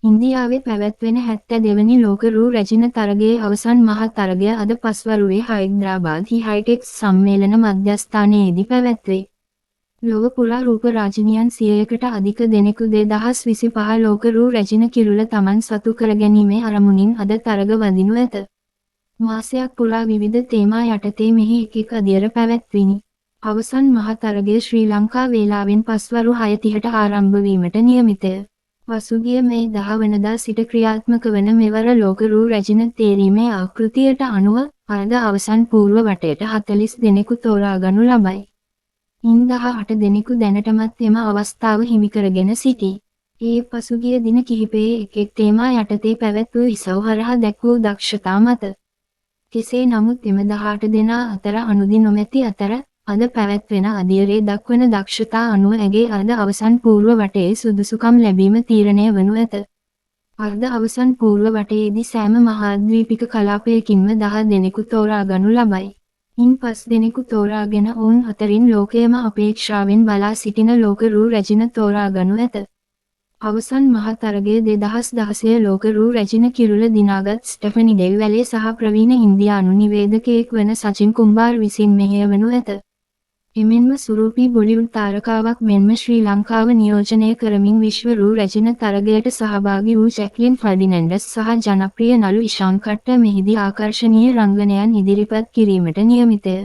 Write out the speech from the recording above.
ඉන්දියාවේ පැවැත්වෙන 72 වෙනි ලෝක රූ රැජින තරගයේ අවසන් මහා තරගය අද පස්වරුවේ හයිද්‍රාබාද් හයිටෙක්ස් සම්මේලන මධ්‍යස්ථානයේදී පැවැත්වේ. ලොව පුරා රූප රාජිනියන් 100කට අධික දෙනෙකු 2025 ලෝක රූ රැජින කිරුළ තමන් සතු කරගැනීමේ අරමුණින් අද තරග වදිනු ඇත. මාසයක් පුරා විවිධ තේමා යටතේ මෙහි එක් අදියර පැවැත්විනි. අවසන් මහා තරගය ශ්‍රී ලංකා වේලාවෙන් පස්වරු 6:30ට ආරම්භ වීමට නියමිතය. පසුගිය මේ 10 වනදා සිට ක්‍රියාත්මක වන මෙවර ලෝක රූ රැජින තේරීමේ ආකෘතියට අනුව අද අවසන් පූර්ව වටයට 40 දෙනෙකු තෝරාගනු ලබයි. ඉන් 18 දෙනෙකු දැනටමත් එම අවස්ථාව හිමිකරගෙන සිටී. ඒ පසුගිය දින කිහිපයේ එක් තේමා යටතේ පැවැත් වූ ඉසව් හරහා දැක් වූ දක්ෂතා මත. කෙසේ නමුත් එම 18 දෙනා අතර අනුදි නොමැති අතර අද පැවැත්වෙන අදියරේ දක්වන දක්ෂතා අනුව ඇගේ අද අවසන් පූර්ව වටයේ සුදුසුකම් ලැබීම තීරණය වනු ඇත. අර්ධ අවසන් පූර්ව වටයේදී සෑම මහාද්වීපික කලාපයකින්ම 10 දෙනෙකු තෝරාගනු ලබයි. ඉන් 5 දෙනෙකු තෝරාගෙන ඔවුන් අතරින් ලෝකයේම අපේක්ෂාවෙන් බලා සිටින ලෝක රූ රැජින තෝරාගනු ඇත. අවසන් මහා තරගයේ 2016 ලෝක රූ රැජින කිරුළ දිනාගත් ස්ටෙෆනි ඩෙල් වැලේ සහ ප්‍රවීණ ඉන්දියානු නිවේදකයෙක් වන සචින් කුම්බාර් විසින් මෙහෙයවනු ඇත. එමෙන්ම සුරූපී බොලිවුඩ් තාරකාවක් මෙන්ම ශ්‍රී ලංකාව නියෝජනය කරමින් විශ්ව රූ රැජින තරගයට සහභාගී වූ ජැක්ලින් ෆර්ඩිනැන්ඩස් සහ ජනප්‍රිය නළු ඉෂාන් කට්ට මෙහිදී ආකර්ශනීය රංගනයන් ඉදිරිපත් කිරීමට නියමිතය.